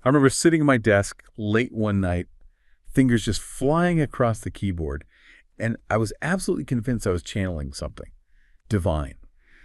I remember sitting at my desk late one night, fingers just flying across the keyboard, and I was absolutely convinced I was channeling something divine.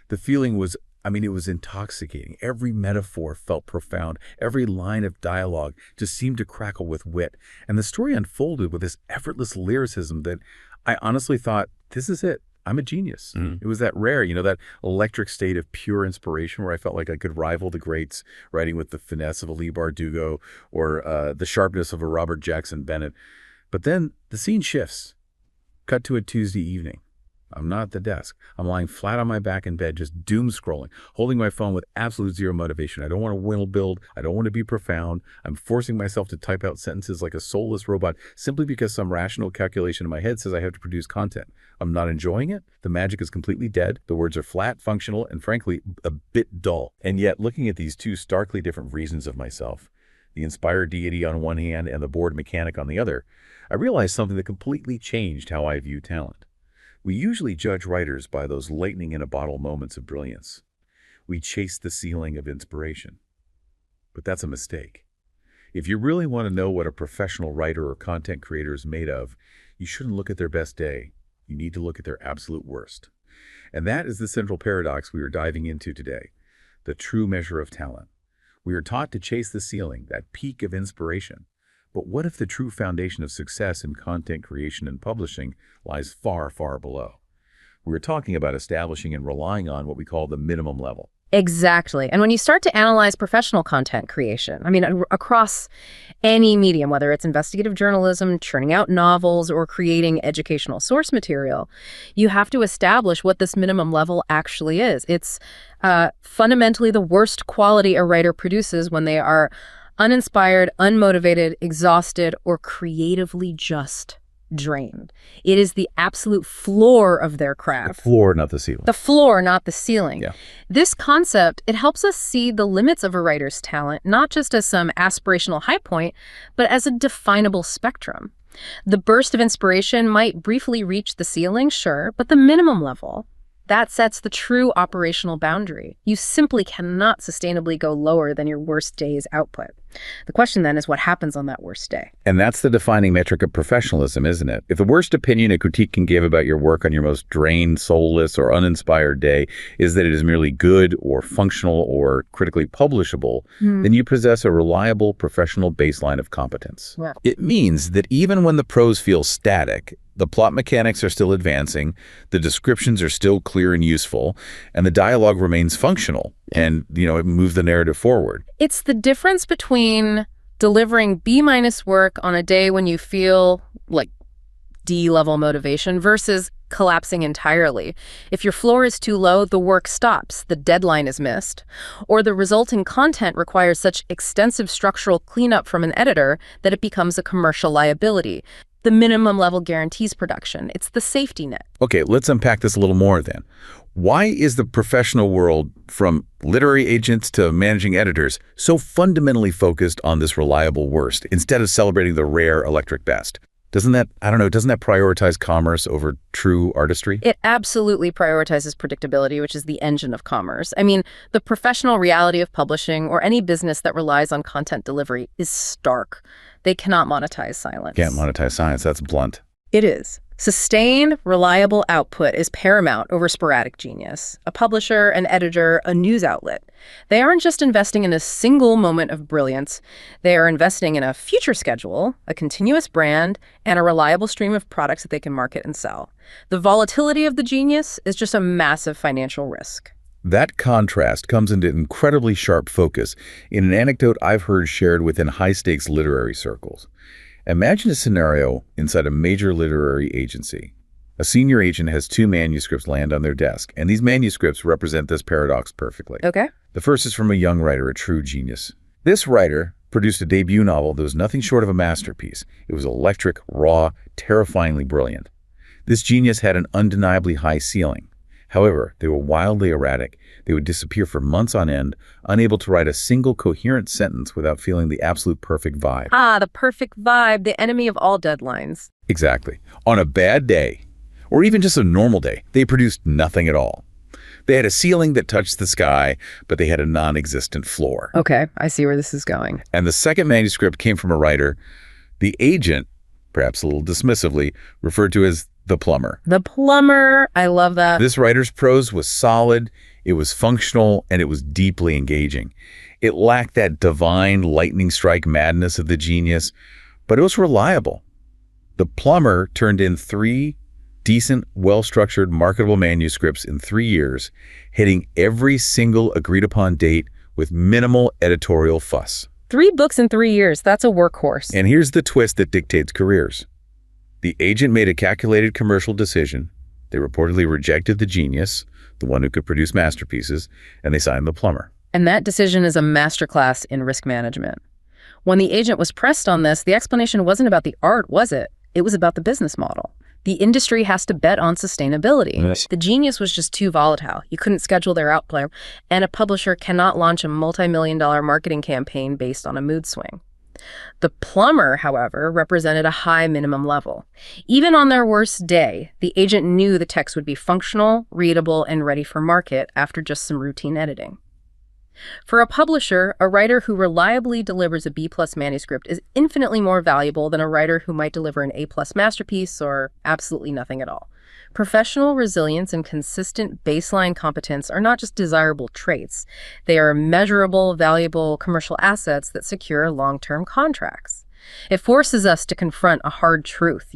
The feeling was, it was intoxicating. Every metaphor felt profound. Every line of dialogue just seemed to crackle with wit. And the story unfolded with this effortless lyricism that I honestly thought, this is it. I'm a genius. It was that rare, that electric state of pure inspiration where I felt like I could rival the greats, writing with the finesse of a Leigh Bardugo or the sharpness of a Robert Jackson Bennett. But then the scene shifts. Cut to a Tuesday evening. I'm not at the desk. I'm lying flat on my back in bed, just doom scrolling, holding my phone with absolute zero motivation. I don't want to wheel build. I don't want to be profound. I'm forcing myself to type out sentences like a soulless robot simply because some rational calculation in my head says I have to produce content. I'm not enjoying it. The magic is completely dead. The words are flat, functional, and frankly, a bit dull. And yet, looking at these two starkly different versions of myself, the inspired deity on one hand and the bored mechanic on the other, I realized something that completely changed how I view talent. We usually judge writers by those lightning-in-a-bottle moments of brilliance. We chase the ceiling of inspiration. But that's a mistake. If you really want to know what a professional writer or content creator is made of, you shouldn't look at their best day. You need to look at their absolute worst. And that is the central paradox we are diving into today, the true measure of talent. We are taught to chase the ceiling, that peak of inspiration. But what if the true foundation of success in content creation and publishing lies far, far below? We're talking about establishing and relying on what we call the minimum level. Exactly. And when you start to analyze professional content creation, across any medium, whether it's investigative journalism, churning out novels, or creating educational source material, you have to establish what this minimum level actually is. It's fundamentally the worst quality a writer produces when they are uninspired, unmotivated, exhausted, or creatively just drained. It is the absolute floor of their craft. The floor, not the ceiling. The floor, not the ceiling. Yeah. This concept, it helps us see the limits of a writer's talent, not just as some aspirational high point, but as a definable spectrum. The burst of inspiration might briefly reach the ceiling, sure, but the minimum level, that sets the true operational boundary. You simply cannot sustainably go lower than your worst day's output. The question then is what happens on that worst day? And that's the defining metric of professionalism, isn't it? If the worst opinion a critique can give about your work on your most drained, soulless, or uninspired day is that it is merely good or functional or critically publishable, then you possess a reliable professional baseline of competence. Yeah. It means that even when the prose feels static, the plot mechanics are still advancing, the descriptions are still clear and useful, and the dialogue remains functional and, it moves the narrative forward. It's the difference between delivering B- work on a day when you feel like D-level motivation versus collapsing entirely. If your floor is too low, the work stops, the deadline is missed, or the resulting content requires such extensive structural cleanup from an editor that it becomes a commercial liability. The minimum level guarantees production. It's the safety net. Okay, let's unpack this a little more then. Why is the professional world, from literary agents to managing editors, so fundamentally focused on this reliable worst instead of celebrating the rare electric best? Doesn't that prioritize commerce over true artistry? It absolutely prioritizes predictability, which is the engine of commerce. The professional reality of publishing or any business that relies on content delivery is stark. They cannot monetize silence. Can't monetize science. That's blunt. It is. Sustained, reliable output is paramount over sporadic genius. A publisher, an editor, a news outlet. They aren't just investing in a single moment of brilliance. They are investing in a future schedule, a continuous brand, and a reliable stream of products that they can market and sell. The volatility of the genius is just a massive financial risk. That contrast comes into incredibly sharp focus in an anecdote I've heard shared within high-stakes literary circles. Imagine a scenario inside a major literary agency. A senior agent has 2 manuscripts land on their desk, and these manuscripts represent this paradox perfectly. Okay. The first is from a young writer, a true genius. This writer produced a debut novel that was nothing short of a masterpiece. It was electric, raw, terrifyingly brilliant. This genius had an undeniably high ceiling. However, they were wildly erratic. They would disappear for months on end, unable to write a single coherent sentence without feeling the absolute perfect vibe. Ah, the perfect vibe, the enemy of all deadlines. Exactly. On a bad day, or even just a normal day, they produced nothing at all. They had a ceiling that touched the sky, but they had a non-existent floor. Okay, I see where this is going. And the second manuscript came from a writer the agent, perhaps a little dismissively, referred to as the plumber. The plumber, I love that. This writer's prose was solid, it was functional, and it was deeply engaging. It lacked that divine lightning strike madness of the genius, but it was reliable. The plumber turned in 3 decent, well-structured, marketable manuscripts in 3 years, hitting every single agreed-upon date with minimal editorial fuss. 3 books in 3 years, that's a workhorse. And here's the twist that dictates careers. The agent made a calculated commercial decision. They reportedly rejected the genius, the one who could produce masterpieces, and they signed the plumber. And that decision is a masterclass in risk management. When the agent was pressed on this, the explanation wasn't about the art, was it? It was about the business model. The industry has to bet on sustainability. Yes. The genius was just too volatile. You couldn't schedule their outplay, and a publisher cannot launch a multi-million-dollar marketing campaign based on a mood swing. The plumber, however, represented a high minimum level. Even on their worst day, the agent knew the text would be functional, readable, and ready for market after just some routine editing. For a publisher, a writer who reliably delivers a B-plus manuscript is infinitely more valuable than a writer who might deliver an A-plus masterpiece or absolutely nothing at all. Professional resilience and consistent baseline competence are not just desirable traits. They are measurable, valuable commercial assets that secure long-term contracts. It forces us to confront a hard truth,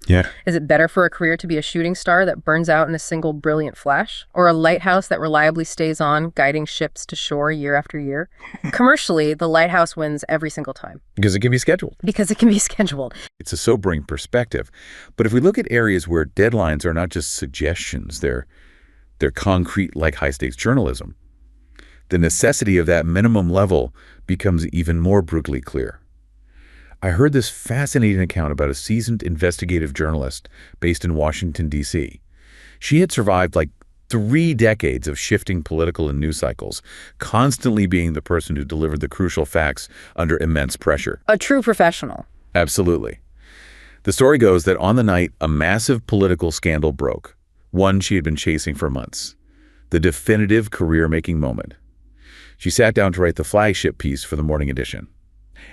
Yeah. Is it better for a career to be a shooting star that burns out in a single brilliant flash? Or a lighthouse that reliably stays on, guiding ships to shore year after year? Commercially, the lighthouse wins every single time. Because it can be scheduled. Because it can be scheduled. It's a sobering perspective. But if we look at areas where deadlines are not just suggestions, they're concrete like high-stakes journalism, the necessity of that minimum level becomes even more brutally clear. I heard this fascinating account about a seasoned investigative journalist based in Washington, D.C. She had survived like 3 decades of shifting political and news cycles, constantly being the person who delivered the crucial facts under immense pressure. A true professional. Absolutely. The story goes that on the night a massive political scandal broke, one she had been chasing for months, the definitive career-making moment. She sat down to write the flagship piece for the morning edition.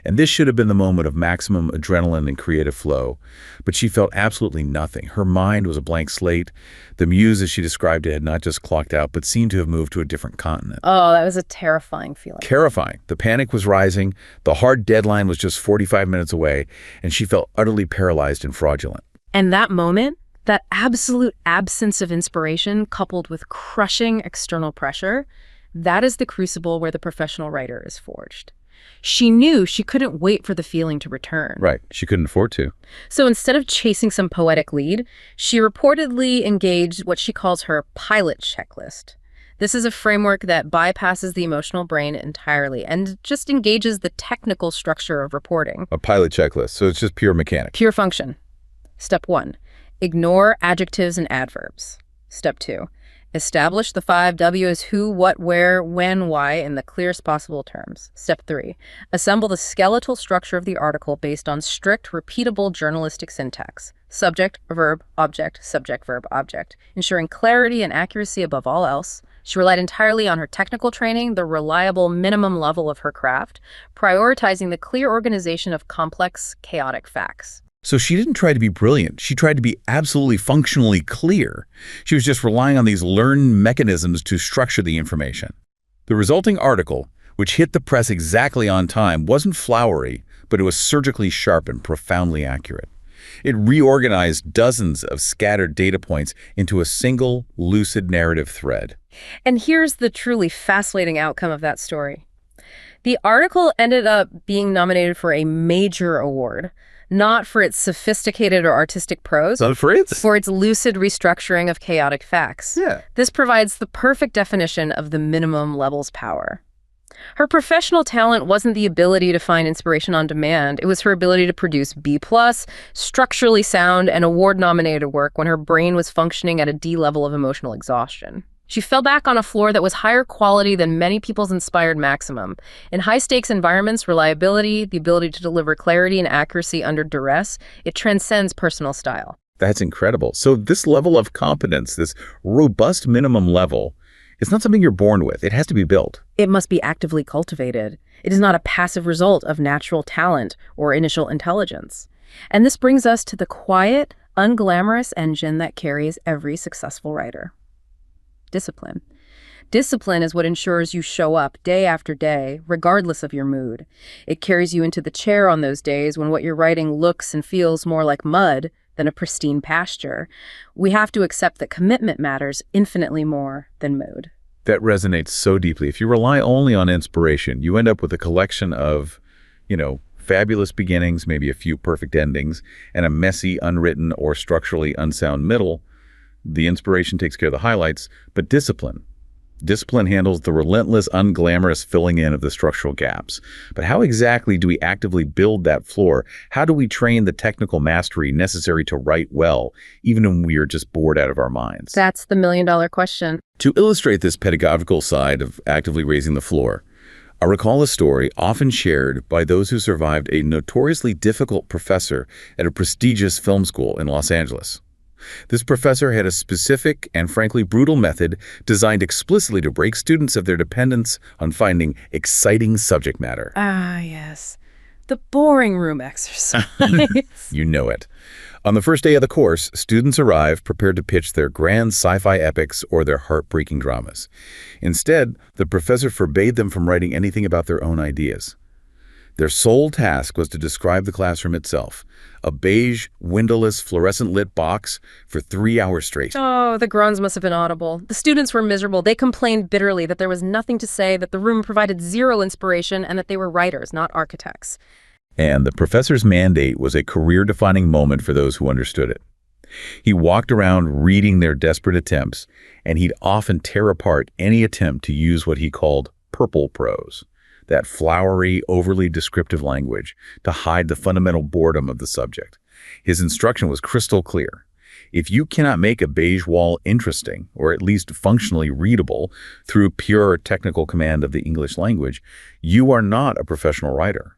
And this should have been the moment of maximum adrenaline and creative flow, but she felt absolutely nothing. Her mind was a blank slate. The muse, as she described it, had not just clocked out, but seemed to have moved to a different continent. Oh, that was a terrifying feeling. Terrifying. The panic was rising. The hard deadline was just 45 minutes away, and she felt utterly paralyzed and fraudulent. And that moment, that absolute absence of inspiration coupled with crushing external pressure, that is the crucible where the professional writer is forged. She knew she couldn't wait for the feeling to return. Right. She couldn't afford to. So instead of chasing some poetic lead, she reportedly engaged what she calls her pilot checklist. This is a framework that bypasses the emotional brain entirely and just engages the technical structure of reporting. A pilot checklist. So it's just pure mechanics. Pure function. Step 1, ignore adjectives and adverbs. Step 2, establish the 5 W's: who, what, where, when, why in the clearest possible terms. Step 3, assemble the skeletal structure of the article based on strict, repeatable journalistic syntax. Subject, verb, object, subject, verb, object. Ensuring clarity and accuracy above all else. She relied entirely on her technical training, the reliable minimum level of her craft, prioritizing the clear organization of complex, chaotic facts. So she didn't try to be brilliant. She tried to be absolutely functionally clear. She was just relying on these learned mechanisms to structure the information. The resulting article, which hit the press exactly on time, wasn't flowery, but it was surgically sharp and profoundly accurate. It reorganized dozens of scattered data points into a single, lucid narrative thread. And here's the truly fascinating outcome of that story. The article ended up being nominated for a major award, not for its sophisticated or artistic prose, for its lucid restructuring of chaotic facts. Yeah. This provides the perfect definition of the minimum level's power. Her professional talent wasn't the ability to find inspiration on demand. It was her ability to produce B+, structurally sound, and award-nominated work when her brain was functioning at a D level of emotional exhaustion. She fell back on a floor that was higher quality than many people's inspired maximum. In high-stakes environments, reliability, the ability to deliver clarity and accuracy under duress, it transcends personal style. That's incredible. So this level of competence, this robust minimum level, it's not something you're born with. It has to be built. It must be actively cultivated. It is not a passive result of natural talent or initial intelligence. And this brings us to the quiet, unglamorous engine that carries every successful writer. Discipline. Discipline is what ensures you show up day after day, regardless of your mood. It carries you into the chair on those days when what you're writing looks and feels more like mud than a pristine pasture. We have to accept that commitment matters infinitely more than mood. That resonates so deeply. If you rely only on inspiration, you end up with a collection of, fabulous beginnings, maybe a few perfect endings, and a messy, unwritten, or structurally unsound middle. The inspiration takes care of the highlights, but discipline handles the relentless, unglamorous filling in of the structural gaps. But how exactly do we actively build that floor? How do we train the technical mastery necessary to write well, even when we are just bored out of our minds? That's the million-dollar question. To illustrate this pedagogical side of actively raising the floor, I recall a story often shared by those who survived a notoriously difficult professor at a prestigious film school in Los Angeles. This professor had a specific and frankly brutal method designed explicitly to break students of their dependence on finding exciting subject matter. Ah, yes. The boring room exercise. You know it. On the first day of the course, students arrive prepared to pitch their grand sci-fi epics or their heartbreaking dramas. Instead, the professor forbade them from writing anything about their own ideas. Their sole task was to describe the classroom itself, a beige, windowless, fluorescent-lit box for 3 hours straight. Oh, the groans must have been audible. The students were miserable. They complained bitterly that there was nothing to say, that the room provided zero inspiration, and that they were writers, not architects. And the professor's mandate was a career-defining moment for those who understood it. He walked around reading their desperate attempts, and he'd often tear apart any attempt to use what he called purple prose, that flowery, overly descriptive language, to hide the fundamental boredom of the subject. His instruction was crystal clear. If you cannot make a beige wall interesting, or at least functionally readable, through pure technical command of the English language, you are not a professional writer.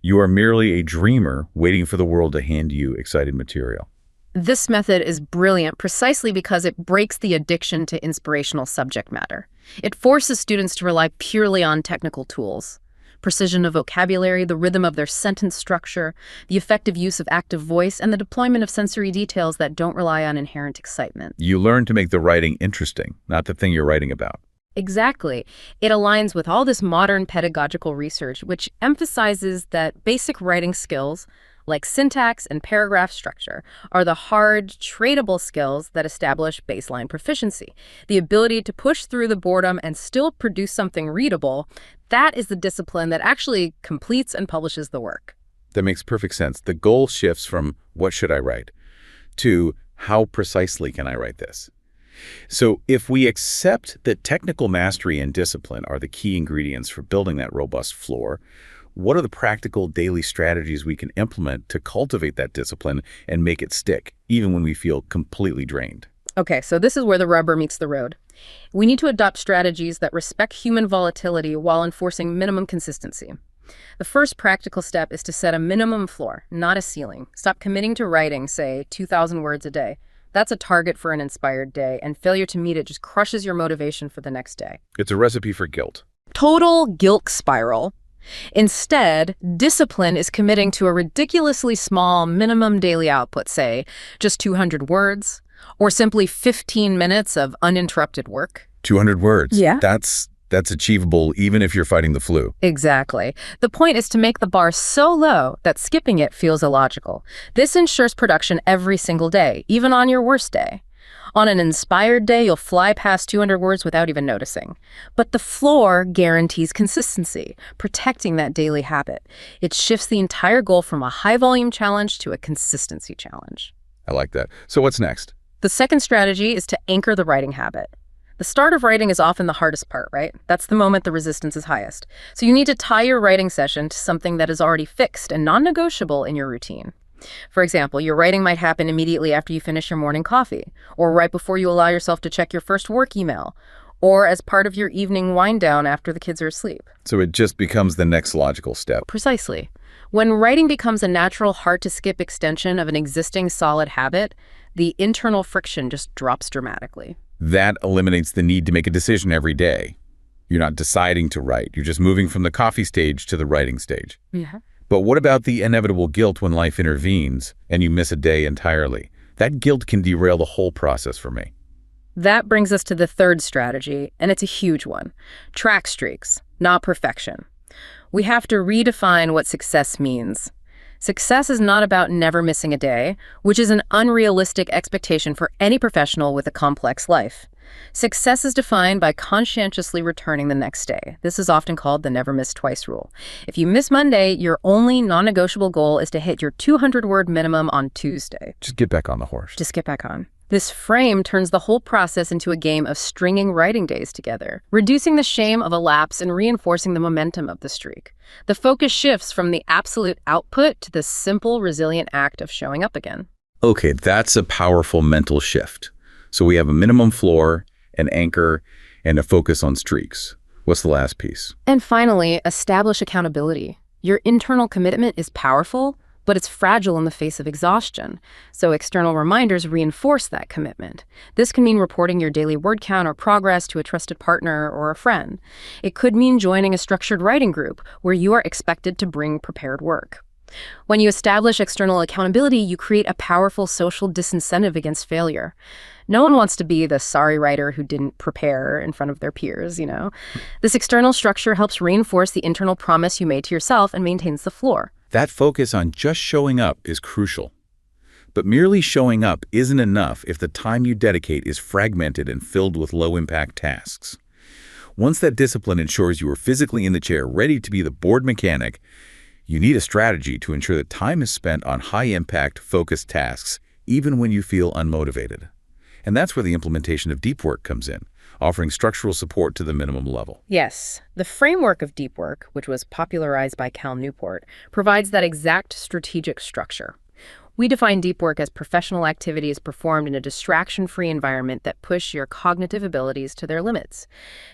You are merely a dreamer waiting for the world to hand you exciting material. This method is brilliant precisely because it breaks the addiction to inspirational subject matter. It forces students to rely purely on technical tools. Precision of vocabulary, the rhythm of their sentence structure, the effective use of active voice, and the deployment of sensory details that don't rely on inherent excitement. You learn to make the writing interesting, not the thing you're writing about. Exactly. It aligns with all this modern pedagogical research, which emphasizes that basic writing skills, like syntax and paragraph structure, are the hard, tradable skills that establish baseline proficiency. The ability to push through the boredom and still produce something readable, that is the discipline that actually completes and publishes the work. That makes perfect sense. The goal shifts from what should I write to how precisely can I write this? So if we accept that technical mastery and discipline are the key ingredients for building that robust floor, what are the practical daily strategies we can implement to cultivate that discipline and make it stick, even when we feel completely drained? Okay, so this is where the rubber meets the road. We need to adopt strategies that respect human volatility while enforcing minimum consistency. The first practical step is to set a minimum floor, not a ceiling. Stop committing to writing, say, 2,000 words a day. That's a target for an inspired day, and failure to meet it just crushes your motivation for the next day. It's a recipe for guilt. Total guilt spiral. Instead, discipline is committing to a ridiculously small minimum daily output, say, just 200 words, or simply 15 minutes of uninterrupted work. 200 words. Yeah. That's achievable even if you're fighting the flu. Exactly. The point is to make the bar so low that skipping it feels illogical. This ensures production every single day, even on your worst day. On an inspired day, you'll fly past 200 words without even noticing. But the floor guarantees consistency, protecting that daily habit. It shifts the entire goal from a high-volume challenge to a consistency challenge. I like that. So what's next? The second strategy is to anchor the writing habit. The start of writing is often the hardest part, right? That's the moment the resistance is highest. So you need to tie your writing session to something that is already fixed and non-negotiable in your routine. For example, your writing might happen immediately after you finish your morning coffee, or right before you allow yourself to check your first work email, or as part of your evening wind down after the kids are asleep. So it just becomes the next logical step. Precisely. When writing becomes a natural, hard-to-skip extension of an existing solid habit, the internal friction just drops dramatically. That eliminates the need to make a decision every day. You're not deciding to write. You're just moving from the coffee stage to the writing stage. Yeah. But what about the inevitable guilt when life intervenes and you miss a day entirely? That guilt can derail the whole process for me. That brings us to the third strategy, and it's a huge one. Track streaks, not perfection. We have to redefine what success means. Success is not about never missing a day, which is an unrealistic expectation for any professional with a complex life. Success is defined by conscientiously returning the next day. This is often called the never miss twice rule. If you miss Monday, your only non-negotiable goal is to hit your 200-word minimum on Tuesday. Just get back on the horse. Just get back on. This frame turns the whole process into a game of stringing writing days together, reducing the shame of a lapse and reinforcing the momentum of the streak. The focus shifts from the absolute output to the simple, resilient act of showing up again. Okay, that's a powerful mental shift. So we have a minimum floor, an anchor, and a focus on streaks. What's the last piece? And finally, establish accountability. Your internal commitment is powerful, but it's fragile in the face of exhaustion. So external reminders reinforce that commitment. This can mean reporting your daily word count or progress to a trusted partner or a friend. It could mean joining a structured writing group where you are expected to bring prepared work. When you establish external accountability, you create a powerful social disincentive against failure. No one wants to be the sorry writer who didn't prepare in front of their peers, you know? This external structure helps reinforce the internal promise you made to yourself and maintains the floor. That focus on just showing up is crucial. But merely showing up isn't enough if the time you dedicate is fragmented and filled with low-impact tasks. Once that discipline ensures you are physically in the chair, ready to be the bored mechanic, you need a strategy to ensure that time is spent on high-impact, focused tasks, even when you feel unmotivated. And that's where the implementation of deep work comes in, offering structural support to the minimum level. Yes, the framework of deep work, which was popularized by Cal Newport, provides that exact strategic structure. We define deep work as professional activities performed in a distraction-free environment that push your cognitive abilities to their limits.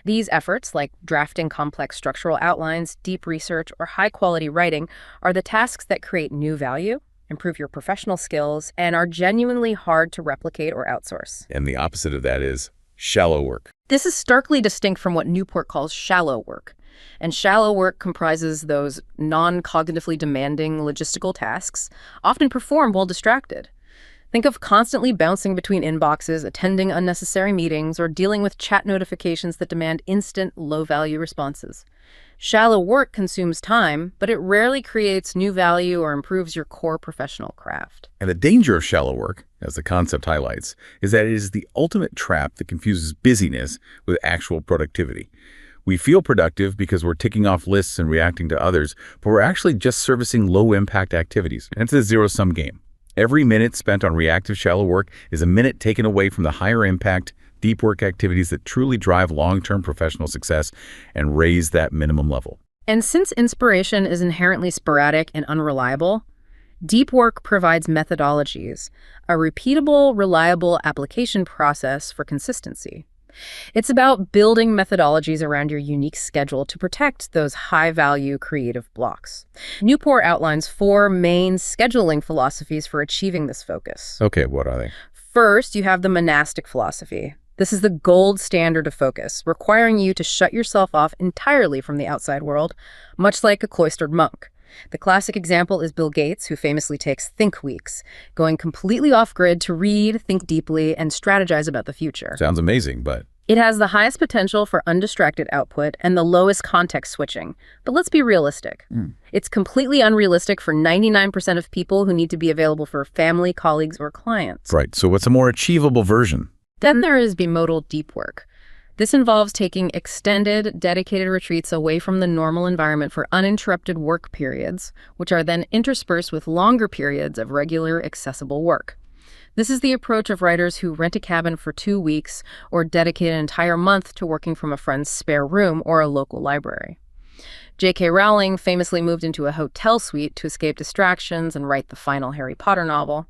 These efforts, like drafting complex structural outlines, deep research, or high-quality writing, are the tasks that create new value, improve your professional skills, and are genuinely hard to replicate or outsource. And the opposite of that is shallow work. This is starkly distinct from what Newport calls shallow work. And shallow work comprises those non-cognitively demanding logistical tasks, often performed while distracted. Think of constantly bouncing between inboxes, attending unnecessary meetings, or dealing with chat notifications that demand instant, low-value responses. Shallow work consumes time, but it rarely creates new value or improves your core professional craft. And the danger of shallow work, as the concept highlights, is that it is the ultimate trap that confuses busyness with actual productivity. We feel productive because we're ticking off lists and reacting to others, but we're actually just servicing low-impact activities. And it's a zero-sum game. Every minute spent on reactive shallow work is a minute taken away from the higher-impact, deep work activities that truly drive long-term professional success and raise that minimum level. And since inspiration is inherently sporadic and unreliable, deep work provides methodologies, a repeatable, reliable application process for consistency. It's about building methodologies around your unique schedule to protect those high-value creative blocks. Newport outlines 4 main scheduling philosophies for achieving this focus. Okay, what are they? First, you have the monastic philosophy. This is the gold standard of focus, requiring you to shut yourself off entirely from the outside world, much like a cloistered monk. The classic example is Bill Gates, who famously takes think weeks, going completely off-grid to read, think deeply, and strategize about the future. Sounds amazing, but... It has the highest potential for undistracted output and the lowest context switching. But let's be realistic. It's completely unrealistic for 99% of people who need to be available for family, colleagues, or clients. Right, so what's a more achievable version? Then there is bimodal deep work. This involves taking extended, dedicated retreats away from the normal environment for uninterrupted work periods, which are then interspersed with longer periods of regular, accessible work. This is the approach of writers who rent a cabin for 2 weeks or dedicate an entire month to working from a friend's spare room or a local library. J.K. Rowling famously moved into a hotel suite to escape distractions and write the final Harry Potter novel.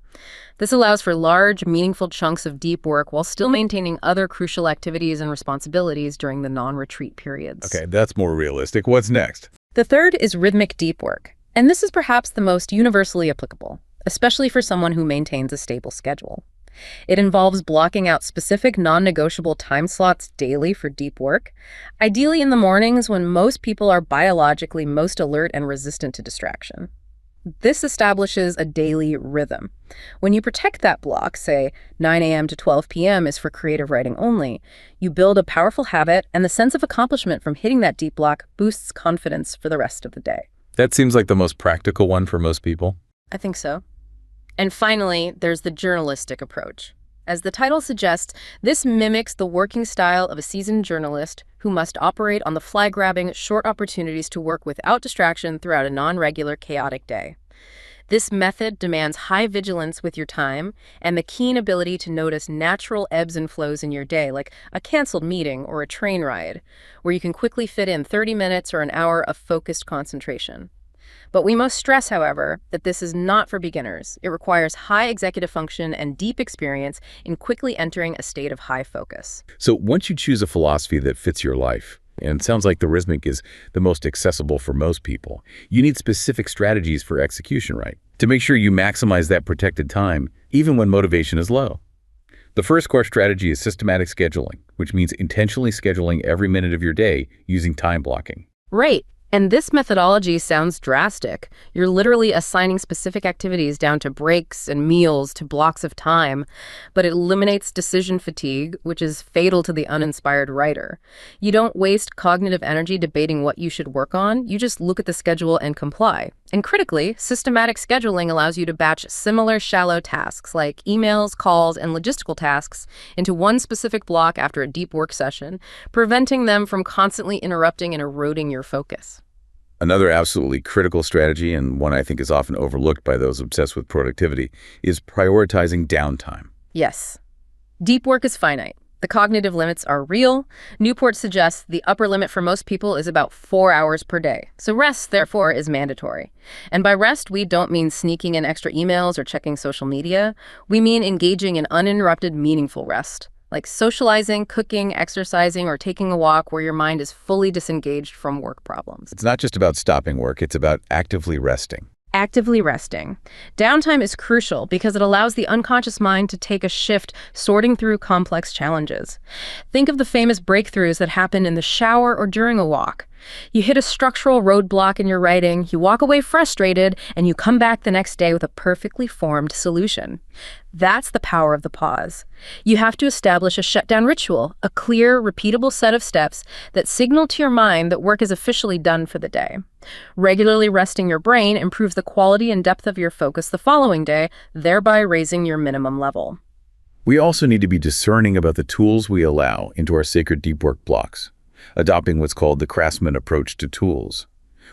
This allows for large, meaningful chunks of deep work while still maintaining other crucial activities and responsibilities during the non-retreat periods. Okay, that's more realistic. What's next? The third is rhythmic deep work. And this is perhaps the most universally applicable, especially for someone who maintains a stable schedule. It involves blocking out specific non-negotiable time slots daily for deep work, ideally in the mornings when most people are biologically most alert and resistant to distraction. This establishes a daily rhythm. When you protect that block, say 9 a.m. to 12 p.m. is for creative writing only, you build a powerful habit, and the sense of accomplishment from hitting that deep block boosts confidence for the rest of the day. That seems like the most practical one for most people. I think so. And finally, there's the journalistic approach. As the title suggests, this mimics the working style of a seasoned journalist who must operate on the fly-grabbing, short opportunities to work without distraction throughout a non-regular, chaotic day. This method demands high vigilance with your time and the keen ability to notice natural ebbs and flows in your day, like a canceled meeting or a train ride, where you can quickly fit in 30 minutes or an hour of focused concentration. But we must stress, however, that this is not for beginners. It requires high executive function and deep experience in quickly entering a state of high focus. So once you choose a philosophy that fits your life, and it sounds like the rhythmic is the most accessible for most people, you need specific strategies for execution, right? To make sure you maximize that protected time, even when motivation is low. The first core strategy is systematic scheduling, which means intentionally scheduling every minute of your day using time blocking. Right. And this methodology sounds drastic. You're literally assigning specific activities down to breaks and meals to blocks of time, but it eliminates decision fatigue, which is fatal to the uninspired writer. You don't waste cognitive energy debating what you should work on. You just look at the schedule and comply. And critically, systematic scheduling allows you to batch similar shallow tasks like emails, calls, and logistical tasks into one specific block after a deep work session, preventing them from constantly interrupting and eroding your focus. Another absolutely critical strategy, and one I think is often overlooked by those obsessed with productivity, is prioritizing downtime. Yes. Deep work is finite. The cognitive limits are real. Newport suggests the upper limit for most people is about 4 hours per day. So rest, therefore, is mandatory. And by rest, we don't mean sneaking in extra emails or checking social media. We mean engaging in uninterrupted, meaningful rest, like socializing, cooking, exercising, or taking a walk where your mind is fully disengaged from work problems. It's not just about stopping work, it's about actively resting. Actively resting. Downtime is crucial because it allows the unconscious mind to take a shift sorting through complex challenges. Think of the famous breakthroughs that happen in the shower or during a walk. You hit a structural roadblock in your writing, you walk away frustrated, and you come back the next day with a perfectly formed solution. That's the power of the pause. You have to establish a shutdown ritual, a clear, repeatable set of steps that signal to your mind that work is officially done for the day. Regularly resting your brain improves the quality and depth of your focus the following day, thereby raising your minimum level. We also need to be discerning about the tools we allow into our sacred deep work blocks, adopting what's called the craftsman approach to tools.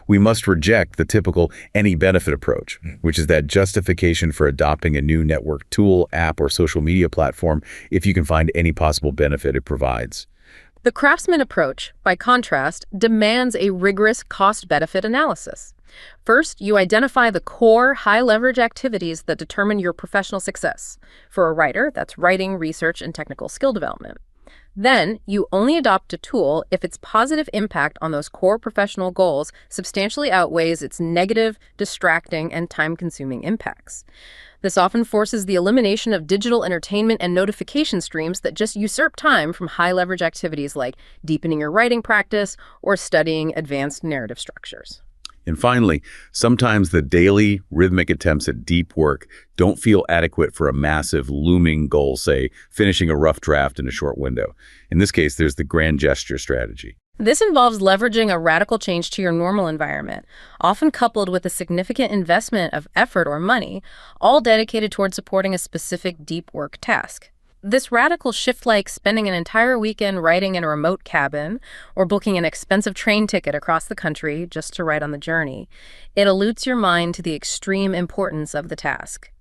We must reject the typical any benefit approach, which is that justification for adopting a new network tool, app, or social media platform if you can find any possible benefit it provides. The craftsman approach, by contrast, demands a rigorous cost-benefit analysis. First, you identify the core, high-leverage activities that determine your professional success. For a writer, that's writing, research, and technical skill development. Then, you only adopt a tool if its positive impact on those core professional goals substantially outweighs its negative, distracting, and time-consuming impacts. This often forces the elimination of digital entertainment and notification streams that just usurp time from high-leverage activities like deepening your writing practice or studying advanced narrative structures. And finally, sometimes the daily rhythmic attempts at deep work don't feel adequate for a massive looming goal, say finishing a rough draft in a short window. In this case, there's the grand gesture strategy. This involves leveraging a radical change to your normal environment, often coupled with a significant investment of effort or money, all dedicated toward supporting a specific deep work task. This radical shift, like spending an entire weekend writing in a remote cabin or booking an expensive train ticket across the country just to write on the journey, it alludes your mind to the extreme importance of the task.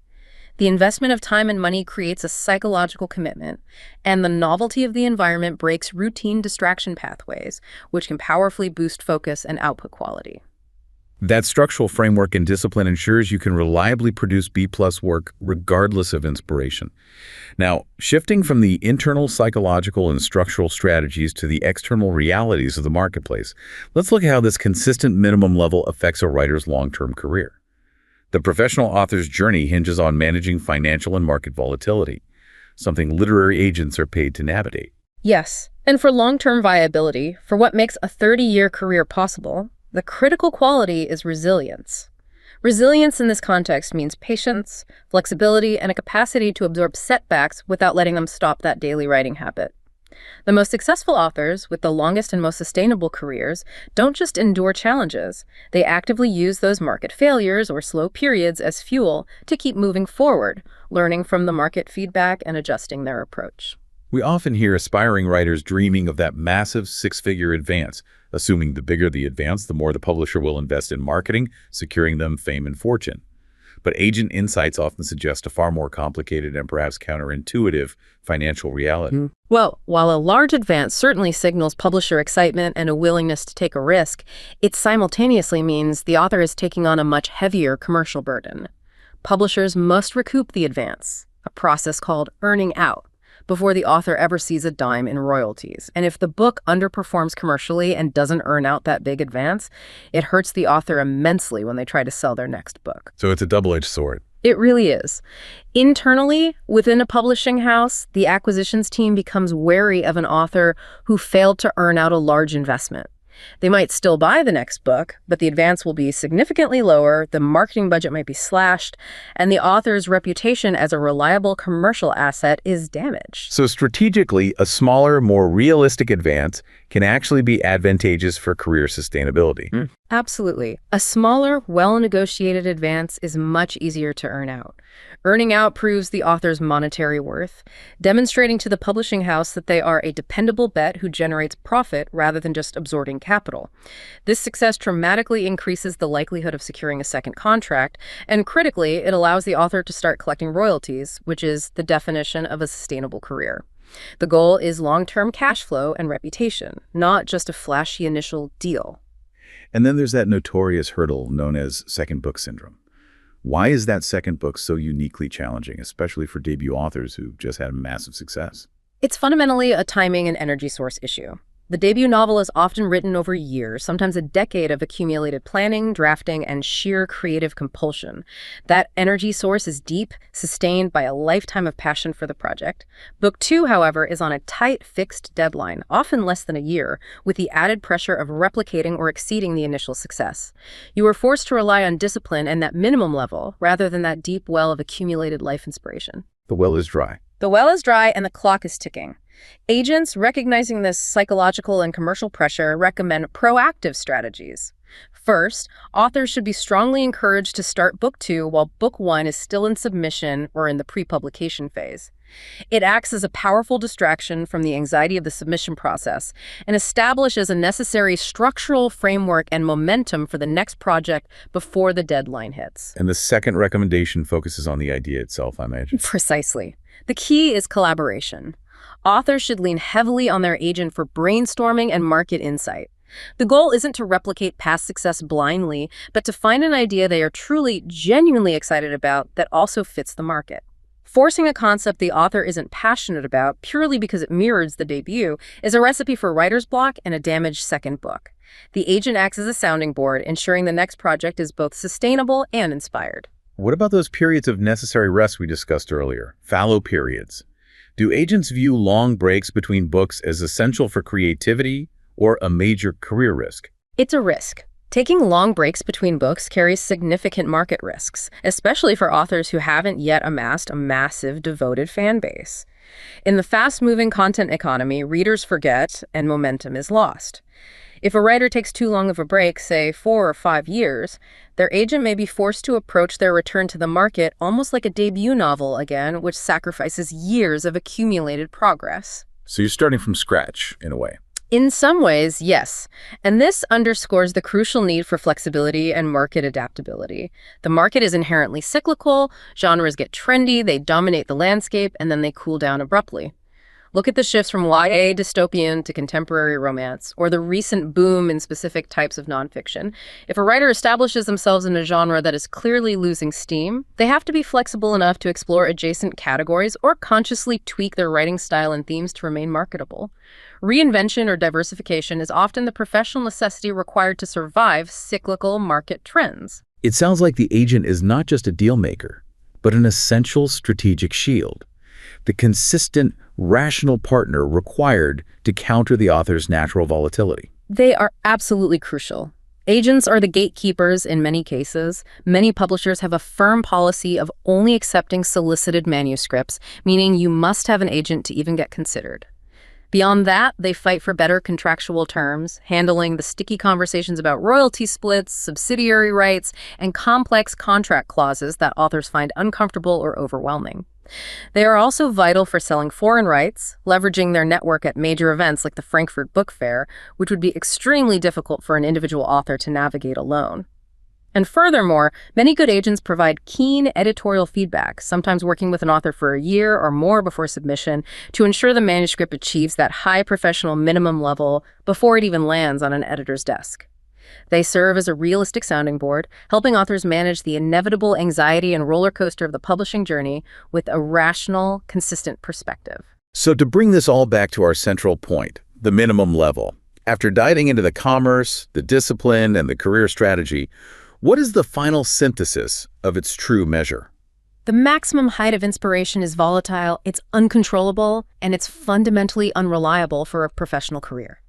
The investment of time and money creates a psychological commitment, and the novelty of the environment breaks routine distraction pathways, which can powerfully boost focus and output quality. That structural framework and discipline ensures you can reliably produce B-plus work regardless of inspiration. Now, shifting from the internal psychological and structural strategies to the external realities of the marketplace, let's look at how this consistent minimum level affects a writer's long-term career. The professional author's journey hinges on managing financial and market volatility, something literary agents are paid to navigate. Yes, and for long-term viability, for what makes a 30-year career possible, the critical quality is resilience. Resilience in this context means patience, flexibility, and a capacity to absorb setbacks without letting them stop that daily writing habit. The most successful authors, with the longest and most sustainable careers, don't just endure challenges. They actively use those market failures or slow periods as fuel to keep moving forward, learning from the market feedback and adjusting their approach. We often hear aspiring writers dreaming of that massive six-figure advance, assuming the bigger the advance, the more the publisher will invest in marketing, securing them fame and fortune. But agent insights often suggest a far more complicated and perhaps counterintuitive financial reality. Well, while a large advance certainly signals publisher excitement and a willingness to take a risk, it simultaneously means the author is taking on a much heavier commercial burden. Publishers must recoup the advance, a process called earning out, before the author ever sees a dime in royalties. And if the book underperforms commercially and doesn't earn out that big advance, it hurts the author immensely when they try to sell their next book. So it's a double-edged sword. It really is. Internally, within a publishing house, the acquisitions team becomes wary of an author who failed to earn out a large investment. They might still buy the next book, but the advance will be significantly lower, the marketing budget might be slashed, and the author's reputation as a reliable commercial asset is damaged. So strategically, a smaller, more realistic advance can actually be advantageous for career sustainability. Absolutely. A smaller, well-negotiated advance is much easier to earn out. Earning out proves the author's monetary worth, demonstrating to the publishing house that they are a dependable bet who generates profit rather than just absorbing capital. This success dramatically increases the likelihood of securing a second contract, and critically, it allows the author to start collecting royalties, which is the definition of a sustainable career. The goal is long-term cash flow and reputation, not just a flashy initial deal. And then there's that notorious hurdle known as second book syndrome. Why is that second book so uniquely challenging, especially for debut authors who just had massive success? It's fundamentally a timing and energy source issue. The debut novel is often written over years, sometimes a decade of accumulated planning, drafting, and sheer creative compulsion. That energy source is deep, sustained by a lifetime of passion for the project. Book 2, however, is on a tight, fixed deadline, often less than a year, with the added pressure of replicating or exceeding the initial success. You are forced to rely on discipline and that minimum level, rather than that deep well of accumulated life inspiration. The well is dry. The well is dry and the clock is ticking. Agents, recognizing this psychological and commercial pressure, recommend proactive strategies. First, authors should be strongly encouraged to start Book 2 while Book 1 is still in submission or in the pre-publication phase. It acts as a powerful distraction from the anxiety of the submission process and establishes a necessary structural framework and momentum for the next project before the deadline hits. And the second recommendation focuses on the idea itself, I imagine. Precisely. The key is collaboration. Authors should lean heavily on their agent for brainstorming and market insight. The goal isn't to replicate past success blindly, but to find an idea they are truly, genuinely excited about that also fits the market. Forcing a concept the author isn't passionate about purely because it mirrors the debut is a recipe for writer's block and a damaged second book. The agent acts as a sounding board, ensuring the next project is both sustainable and inspired. What about those periods of necessary rest we discussed earlier, fallow periods? Do agents view long breaks between books as essential for creativity or a major career risk? It's a risk. Taking long breaks between books carries significant market risks, especially for authors who haven't yet amassed a massive, devoted fan base. In the fast-moving content economy, readers forget and momentum is lost. If a writer takes too long of a break, say 4 or 5 years, their agent may be forced to approach their return to the market almost like a debut novel again, which sacrifices years of accumulated progress. So you're starting from scratch, in a way. In some ways, yes. And this underscores the crucial need for flexibility and market adaptability. The market is inherently cyclical, genres get trendy, they dominate the landscape, and then they cool down abruptly. Look at the shifts from YA dystopian to contemporary romance, or the recent boom in specific types of nonfiction. If a writer establishes themselves in a genre that is clearly losing steam, they have to be flexible enough to explore adjacent categories or consciously tweak their writing style and themes to remain marketable. Reinvention or diversification is often the professional necessity required to survive cyclical market trends. It sounds like the agent is not just a deal maker, but an essential strategic shield, the consistent, rational partner required to counter the author's natural volatility. They are absolutely crucial. Agents are the gatekeepers in many cases. Many publishers have a firm policy of only accepting solicited manuscripts, meaning you must have an agent to even get considered. Beyond that, they fight for better contractual terms, handling the sticky conversations about royalty splits, subsidiary rights, and complex contract clauses that authors find uncomfortable or overwhelming. They are also vital for selling foreign rights, leveraging their network at major events like the Frankfurt Book Fair, which would be extremely difficult for an individual author to navigate alone. And furthermore, many good agents provide keen editorial feedback, sometimes working with an author for a year or more before submission to ensure the manuscript achieves that high professional minimum level before it even lands on an editor's desk. They serve as a realistic sounding board, helping authors manage the inevitable anxiety and roller coaster of the publishing journey with a rational, consistent perspective. So to bring this all back to our central point, the minimum level, after diving into the commerce, the discipline, and the career strategy, what is the final synthesis of its true measure? The maximum height of inspiration is volatile, it's uncontrollable, and it's fundamentally unreliable for a professional career.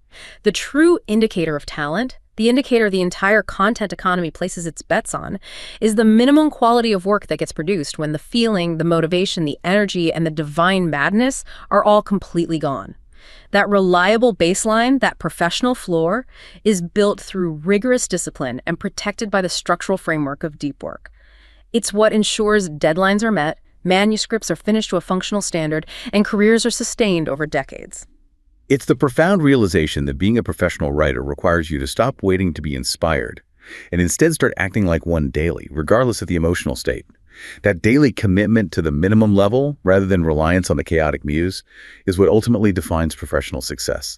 The true indicator of talent, the indicator the entire content economy places its bets on, is the minimum quality of work that gets produced when the feeling, the motivation, the energy, and the divine madness are all completely gone. That reliable baseline, that professional floor, is built through rigorous discipline and protected by the structural framework of deep work. It's what ensures deadlines are met, manuscripts are finished to a functional standard, and careers are sustained over decades. It's the profound realization that being a professional writer requires you to stop waiting to be inspired and instead start acting like one daily, regardless of the emotional state. That daily commitment to the minimum level, rather than reliance on the chaotic muse, is what ultimately defines professional success.